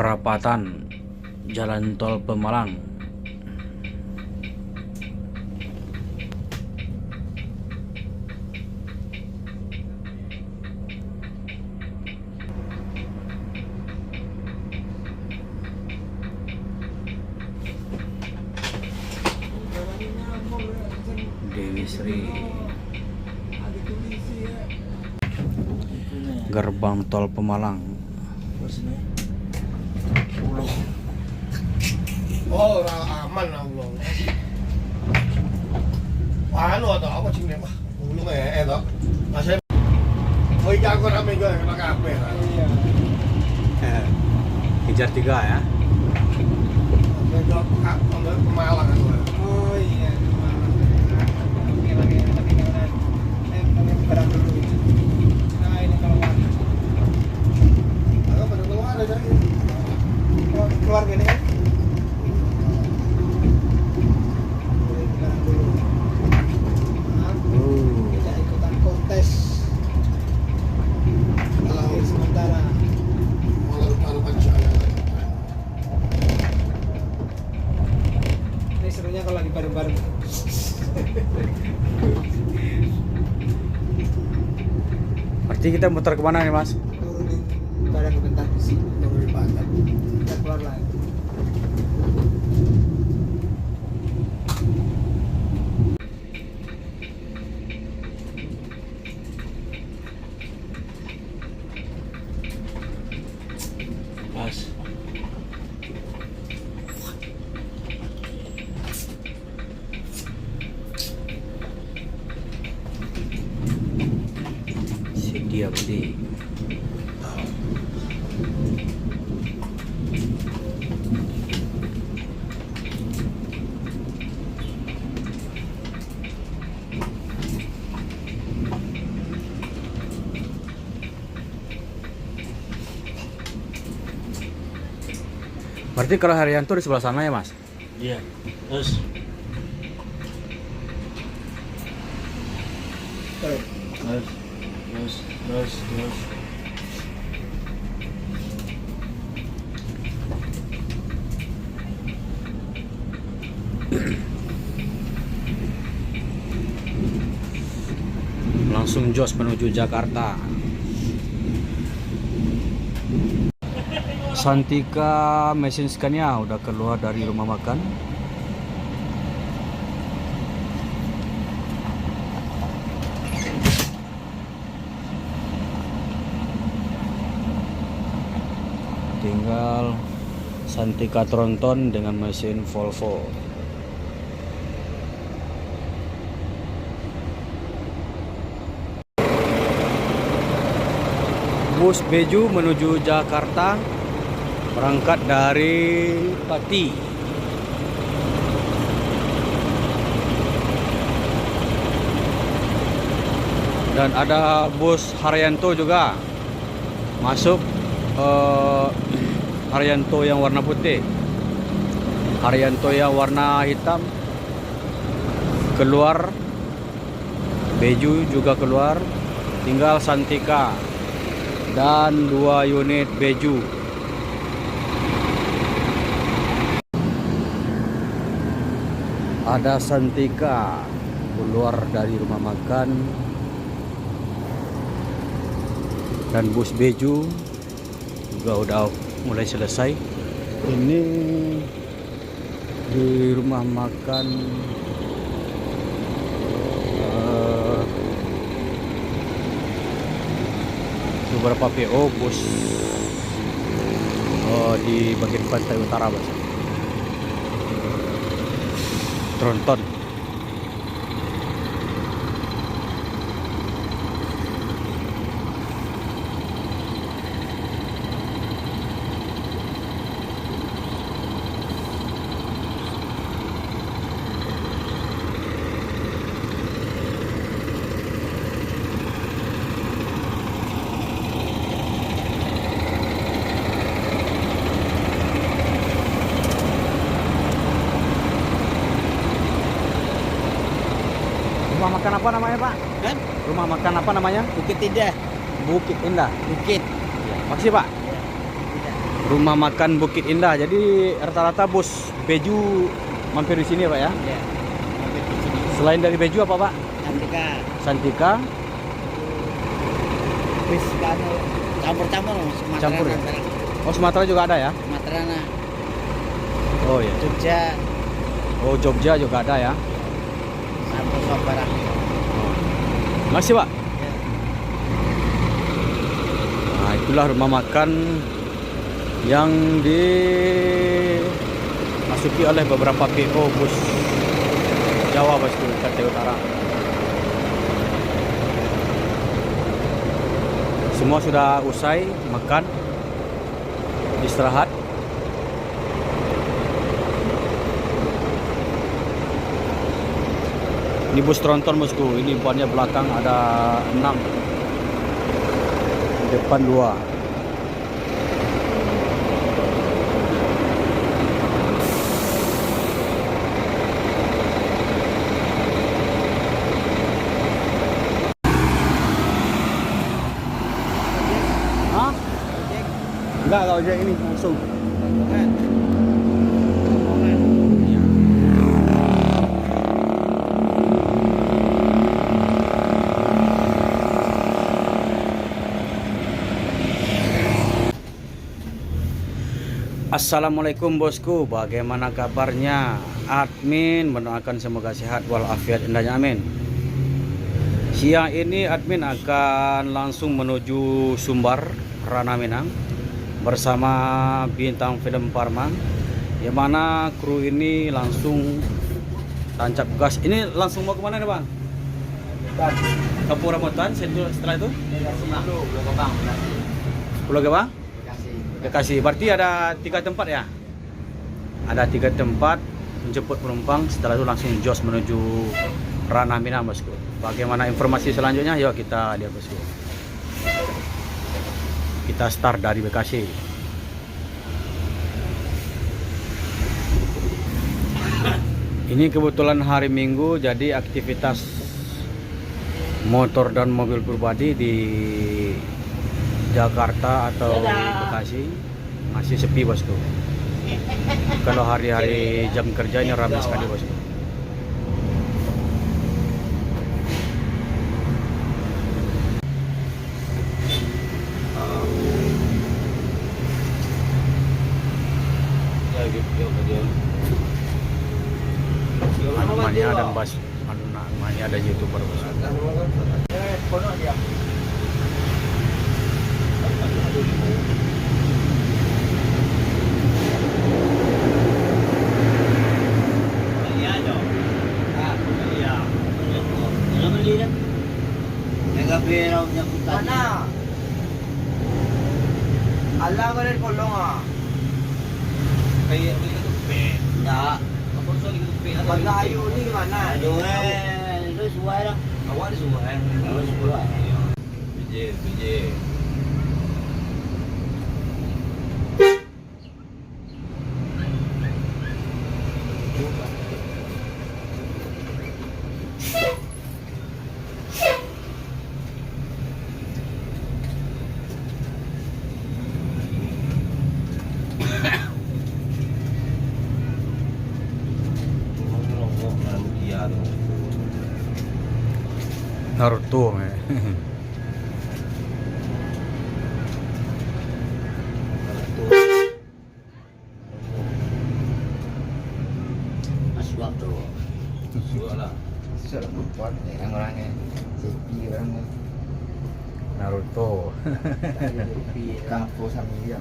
Perapatan Jalan Tol Pemalang. Dewi Sri. Gerbang Tol Pemalang. Oh, aman Allah. Anu atau apa sih nih, Pak? Belum toh. Masih mau jago rame gue pakai HP. Iya. Kejar 3 ya. Ambil Pemalang kan. Oh iya, oke lagi barang dulu. Nah ini keluar. Agak pada keluar aja. Keluar gini kan? Barang dulu. Tidak ikutan kontes. Kalau sementara. Malah pancaya. Ini serunya kalau lagi bareng-bareng. Berarti kita muter kemana nih, Mas? Turunin barang bentar di sini. Kita keluar lagi. Mas. Sedia Budi. Berarti kalau Haryanto di sebelah sana ya, Mas? Iya, terus terus. Langsung jos menuju Jakarta. Santika mesin Scania udah keluar dari rumah makan. Tinggal Santika Tronton dengan mesin Volvo. Bus Beju menuju Jakarta berangkat dari Pati. Dan ada bus Haryanto juga masuk. Haryanto yang warna putih, Haryanto yang warna hitam keluar, Beju juga keluar, tinggal Santika dan 2 unit Beju. Ada Santika keluar dari rumah makan dan bus Beju juga udah mulai selesai. Ini di rumah makan beberapa PO bus di bagian pantai utara, Mas. Tronton. Rumah makan apa namanya, Pak? Kan? Rumah makan apa namanya? Bukit Indah. Bukit Indah. Bukit. Makasih, Pak. Tidak. Rumah makan Bukit Indah. Jadi rata-rata bos Beju mampir di sini, Pak ya. Ya. Mampir di sini. Selain dari Beju apa, Pak? Cantika. Santika. Wis kan campur-campur Sumatera. Campur ya? Antara Oh, Sumatera juga ada ya? Sumatera nah, Oh ya. Jogja, Oh, Jogja juga ada ya. sampai Jawa Barat. Makasih, Pak. Ya. Nah, itulah rumah makan yang dimasuki oleh beberapa PO bus Jawa Bosku, Kalimantan Utara. Semua sudah usai makan, istirahat. Ini bus tronton bosku, ini bannya belakang ada 6, depan 2. Hah? Enggak, kalau ojek ini langsung. Assalamualaikum bosku, bagaimana kabarnya? Admin mendoakan semoga sehat walafiat indahnya, amin. Siang ini admin akan langsung menuju Sumbar, Ranah Minang bersama bintang film Parman, yang mana kru ini langsung tancap gas. Ini langsung mau kemana nih bang? Kampung Rambutan. Setelah itu Pulau Gebang, Bekasi. Berarti ada 3 tempat ya? Ada 3 tempat menjemput penumpang. Setelah itu langsung jos menuju Ranah Minang bosku. Bagaimana informasi selanjutnya? Yuk kita lihat bosku. Kita start dari Bekasi. Ini kebetulan hari Minggu, jadi aktivitas motor dan mobil pribadi di Jakarta atau Bekasi masih sepi bosku. Kalau hari-hari jam kerjanya ramai sekali bosku. Mania dan bas, mania ada YouTuber bosku. Mana? Allah ko rin kulong ah. Pag naayo ni gimana? Itu suai lang. Awal suai. Awal suai. Bije. Naruto Aswakto. Suara. Suara perempuan orang-orangnya. Sepi orangnya. Naruto. Kampo sama dia.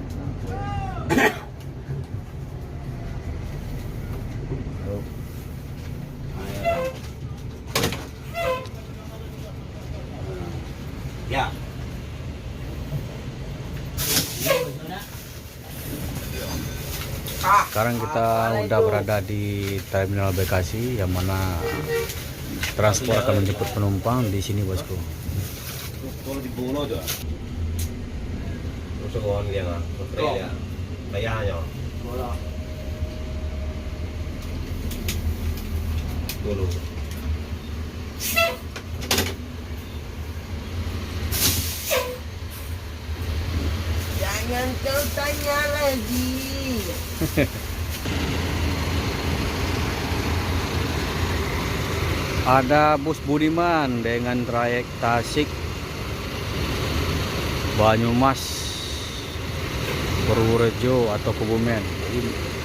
Ya. Sekarang kita udah berada di Terminal Bekasi, yang mana transport akan menjemput penumpang di sini bosku. Kalau dibunuh aja. Terus ngon dia kan, ya. Bayarnya. Bola. Dulu. Jangan Jangan tanya lagi. Ada bus Budiman dengan trayek Tasik, Banyumas, Purworejo atau Kebumen. Jadi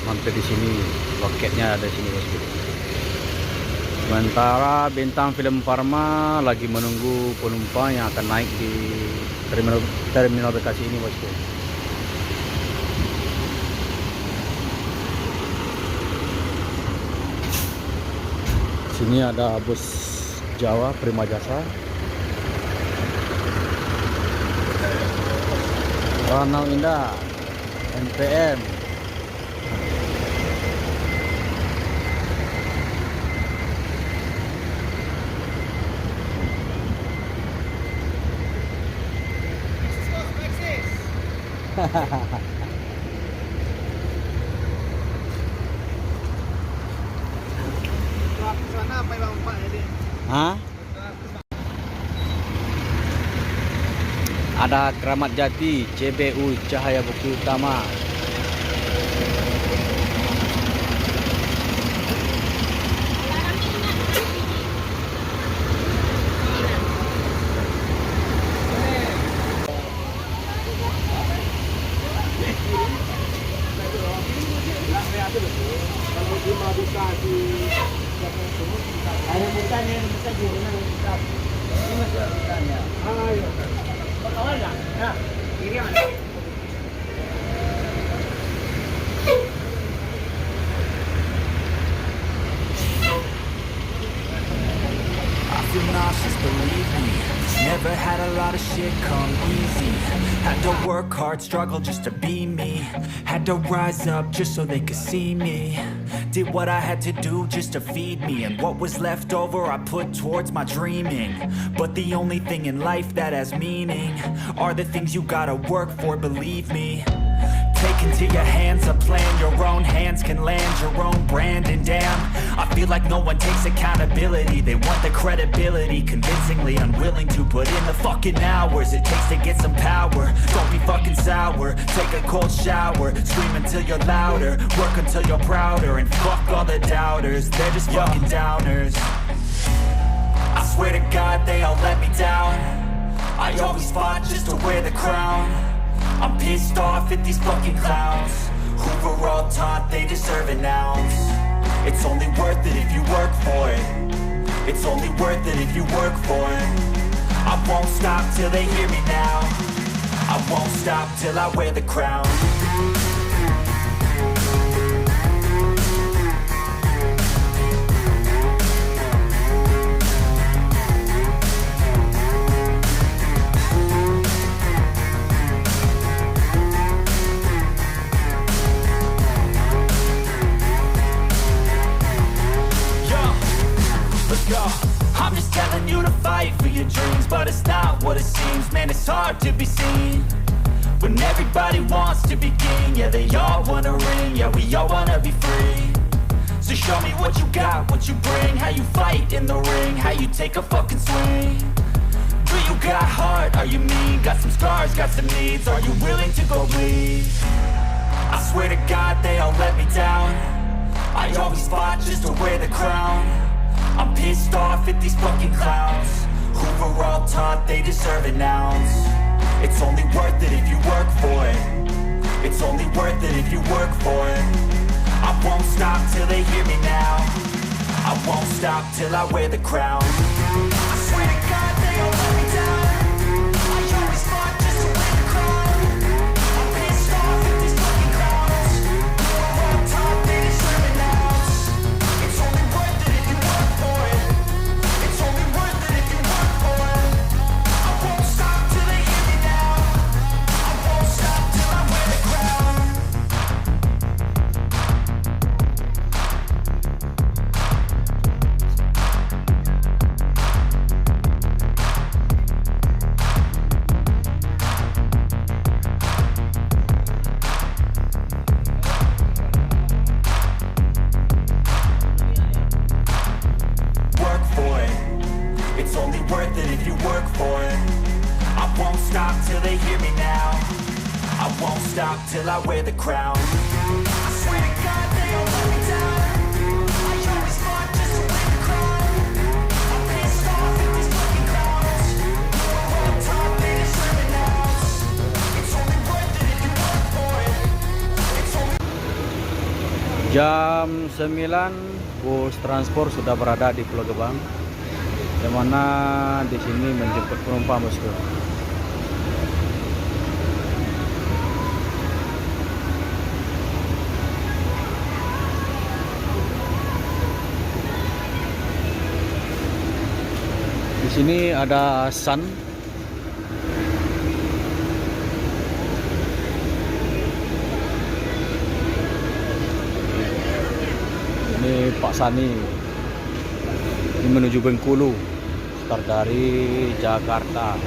mampir di sini, loketnya ada di sini bosku. Sementara Bintang Film Pharma lagi menunggu penumpang yang akan naik di terminal Bekasi ini bosku. Sini ada bus Jawa Prima Jasa, Ranau Indah, NPM. Sana apa bang Pak jadi? Hah? Ada Keramat Jati, CBU Cahaya Bukti Utama. Ada bukannya bisa gimana bisa? Ini masih bukannya. Ayo. Kawan enggak? Nah, kiri mana? I feel nauseous, believe me. Never had a lot of shit come easy. Had to work hard, struggle just to be me. Had to rise up just so they could see me. Did what I had to do just to feed me. And what was left over I put towards my dreaming. But the only thing in life that has meaning are the things you gotta work for, believe me. Take into your hands a plan, your own hands can land your own brand. And damn, I feel like no one takes accountability. They want the credibility, convincingly unwilling to put in the fucking hours it takes to get some power. Don't be fucking sour, take a cold shower, scream until you're louder, work until you're prouder. And fuck all the doubters, they're just fucking downers. I swear to God they all let me down. I always fought just to wear the crown. I'm pissed off at these fucking clowns who were all taught they deserve an ounce. It's only worth it if you work for it. It's only worth it if you work for it. I won't stop till they hear me now. I won't stop till I wear the crown. I'm just telling you to fight for your dreams, but it's not what it seems. Man, it's hard to be seen when everybody wants to be king. Yeah, they all wanna ring, yeah, we all wanna be free. So show me what you got, what you bring, how you fight in the ring, how you take a fucking swing. Do you got heart, are you mean? Got some scars, got some needs, are you willing to go bleed? I swear to God they all let me down. I always fought just to wear the crown. I'm pissed off at these fucking clowns who were all taught they deserve an ounce. It's only worth it if you work for it. It's only worth it if you work for it. I won't stop till they hear me now. I won't stop till I wear the crown. I swear to God they all let me down. I always fought just to wear the crown. I'm pissed off at these fucking clowns who were all taught they deserve an ounce. It's only worth it if you work for it. It's only worth it if you work for it. I won't stop till they hear me now. I won't stop till I wear the crown. Work for it. It's only worth it if you work for it. I won't stop till they hear me now. I I won't stop till I wear the crown. I swear to God they all let me down. I always fought just to win the crown. I'm pissed off at these fucking clowns. We're on top and it's screaming out. It's only worth it if you work for it. It's only Jam 9 bus transport sudah berada di Pulau Gebang, yang mana di sini menjemput penumpang, bosku. Di sini ada Sun. Ini Pak Sani. Ini menuju Bengkulu, start dari Jakarta.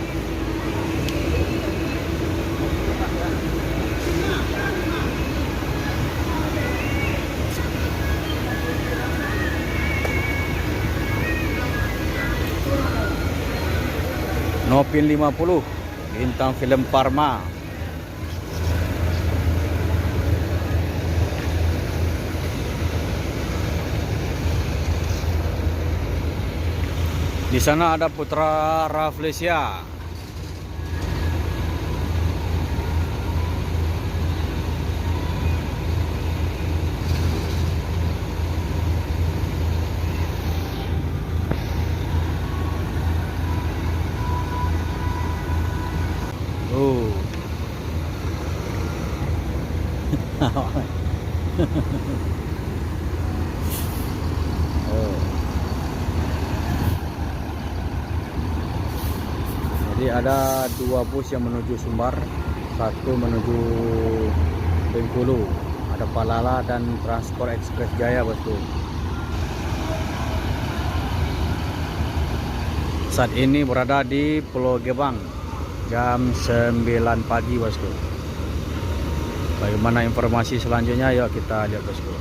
Nopin 50, bintang film Parma. Di sana ada Putra Rafflesia. Oh. Oh. Jadi ada 2 bus yang menuju Sumbar, 1 menuju Bengkulu. Ada Palala dan Transport Express Jaya, bosku. Saat ini berada di Pulau Gebang, jam 9 pagi, bosku. Bagaimana informasi selanjutnya? Yuk kita lihat, bosku.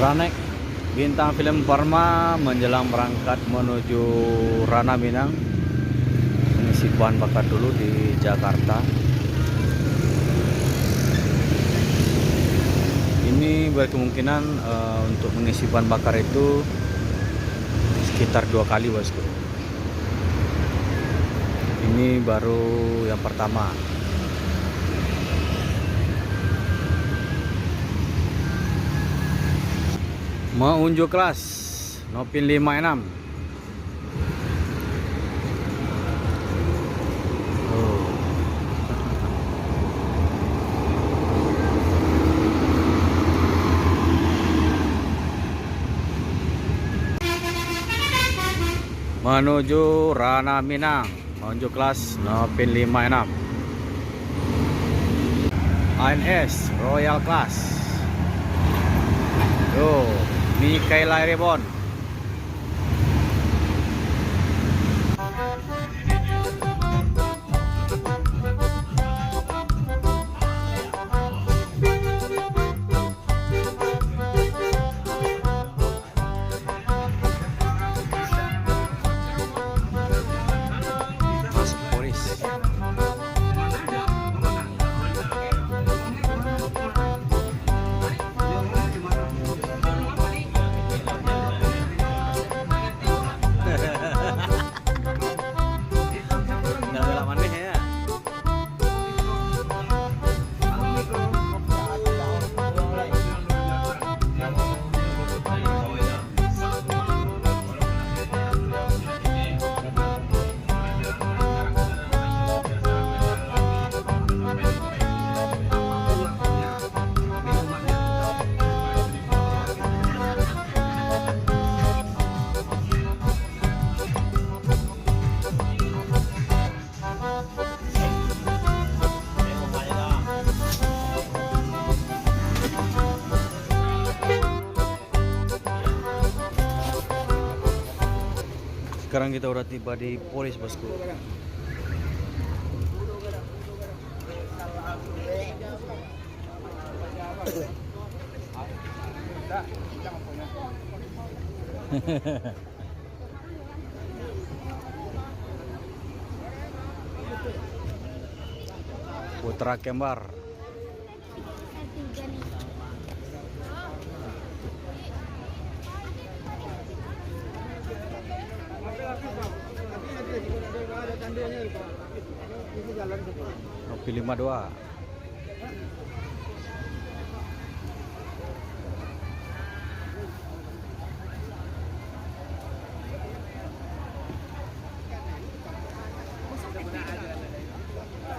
Ranek Bintang Film Pharma menjelang berangkat menuju Rana Minang, mengisi bahan bakar dulu di Jakarta. Ini berkemungkinan untuk mengisi bahan bakar itu sekitar 2 kali, bosku. Ini baru yang pertama. Mau unjuk kelas Nopin 56. Menuju Rana Minang, unjuk kelas Nopin 56. ANS Royal Class. Yo, Mikaela Rebon. Masuk polis. Sekarang kita udah tiba di polis, bosku. Putra Kembar. Nopi 52.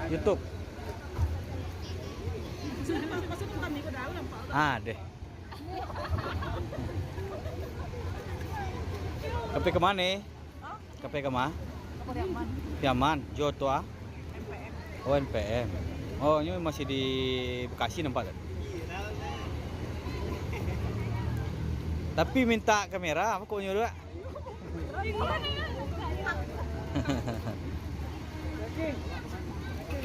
YouTube. Deh. Kape kemana? Kape kemana? Piaman, Jotoa. Oh, NPM. Oh, ini masih di Bekasi nampak kan? Tapi minta kamera, apa kau nyuruh?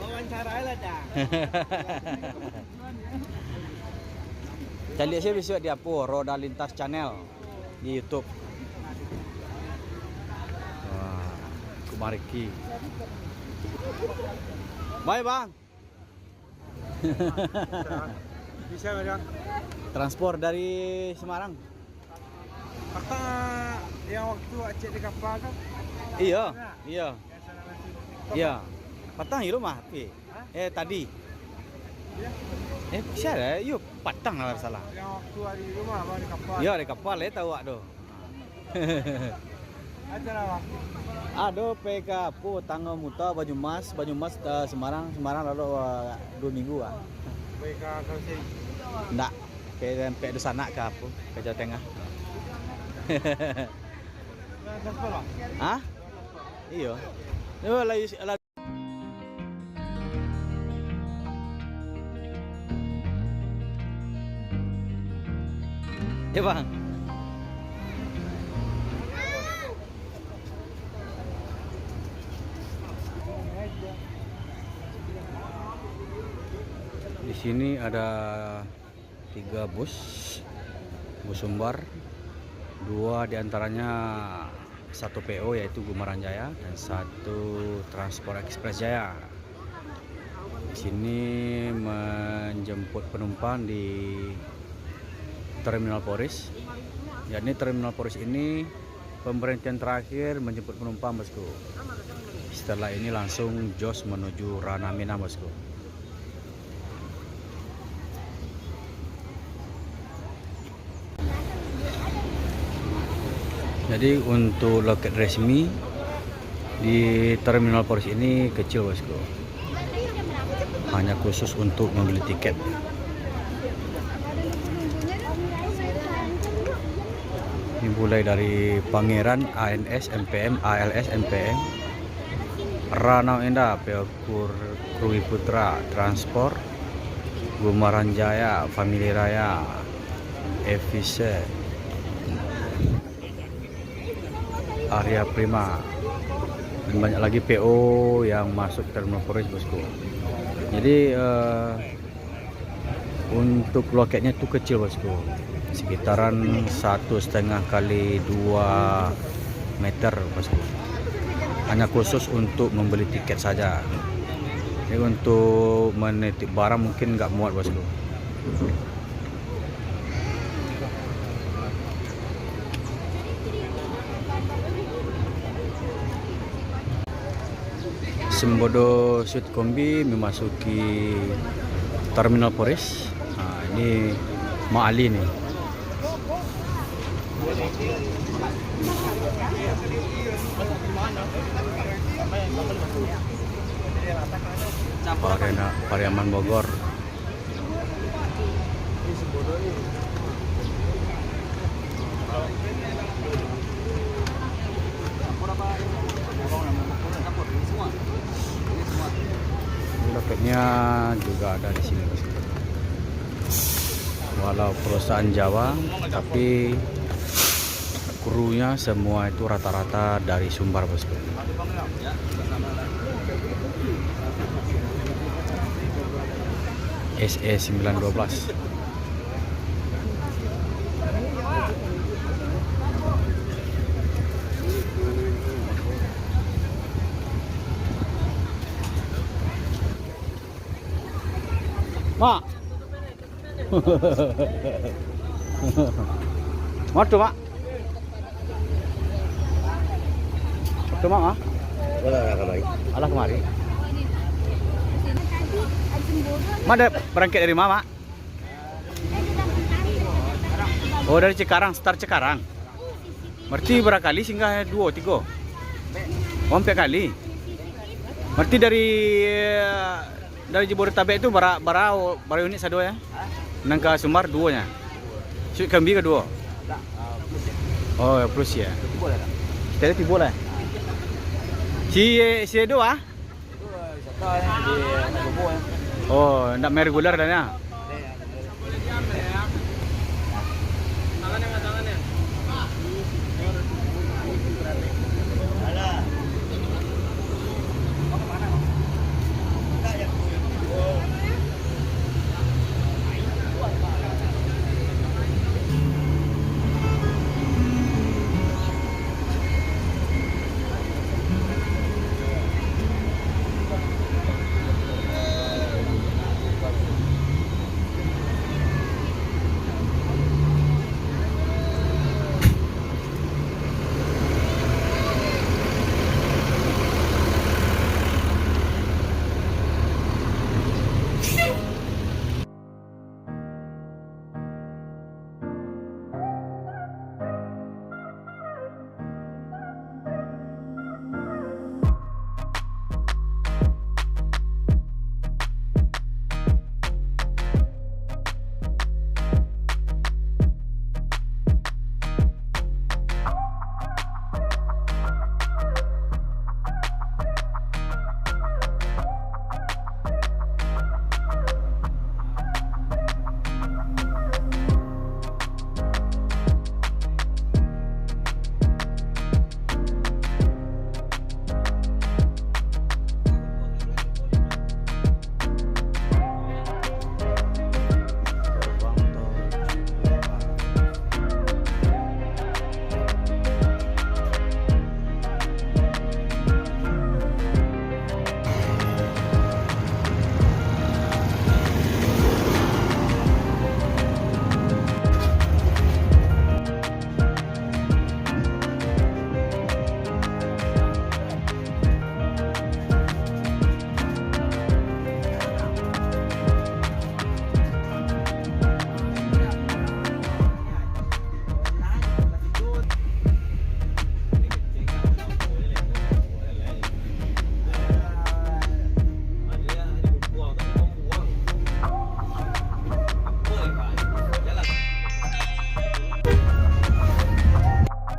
Wawancara lah dah. Cari saya besok di apa? Roda Lintas Channel di YouTube. Wah, Kumariki. Bye bang. Bisa bang. Transport dari Semarang. Kakak yang waktu Aceh di kapal kan? Iya, iya, iya. Patang di rumah, tadi. Bisa ada, yuk patang lah salah. Yang waktu di rumah apa di kapal? Iya di kapal tahu do. Ada lah. Ada PK po tangga muta Banyumas Semarang lalu 2 minggu ah. PK kau sih. Ndak, PMP di sana ke apa? Ke Jawa Tengah. Hah? Iya. Yo lagi ya bang. Di sini ada 3 bus bus Sumbar. 2 diantaranya satu PO yaitu Gumaran Jaya dan satu Transport Express Jaya. Di sini menjemput penumpang di Terminal Poris. Yakni Terminal Poris ini pemberhentian terakhir menjemput penumpang, bosku. Setelah ini langsung jos menuju Ranamina, bosku. Jadi untuk loket resmi di Terminal Poris ini kecil, bosku. Hanya khusus untuk membeli tiket. Ini mulai dari Pangeran, ANS, MPM, ALS, MPM, Ranau Indah, PO Krui Putra, Transport, Gumaran Jaya, Family Raya, Efise, Arya Prima, dan banyak lagi PO yang masuk Terminal Poris, bosku. Jadi untuk loketnya itu kecil, bosku, sekitaran 1,5 kali 2 meter, bosku. Hanya khusus untuk membeli tiket saja. Jadi untuk menitip barang mungkin nggak muat, bosku. Sembodo Sweet Kombi memasuki Terminal Poris. Nah, ini Mak Ali nih. Pariaman Bogor. Loketnya juga ada di sini, bosku. Walau perusahaan Jawa, tapi krunya semua itu rata-rata dari Sumbar, bosku. SE 912. Mak. Mak tu, Mak. Tu, Mak, ah. Alah kemari. Mak ada berangkat dari mana, Mak? Oh, dari Cikarang, start Cikarang. Berarti berapa kali singgah 2, 3? Oh, 4 kali. Berarti dari Jabodetabek itu bara unit satu ya? Nang ke Sumbar 2-nya. Sweet Kombi ke 2? Oh, plus ya. Kita tiba lah. Si Edo ah? Oh, nak main regular dah ya?